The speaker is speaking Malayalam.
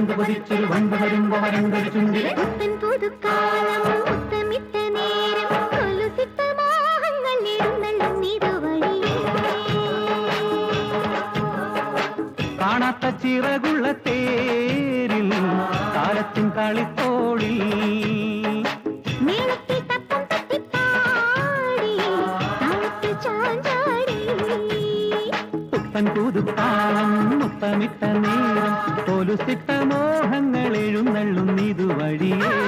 പണ്ട് പതിച്ചൊരു വണ്ട് വരുമ്പോ വരണ്ടൊരു ചുണ്ടിൽ കാണാത്ത ചിറകുള്ള തേരിൽ കാലത്തിൻ കളിത്തോളിൽ പുത്തൻ പുതുക്കാലം മുത്തമിട്ട നേരം കൊലുസിട്ട മോഹങ്ങൾ എഴുന്നള്ളും ഇതുവഴിയേ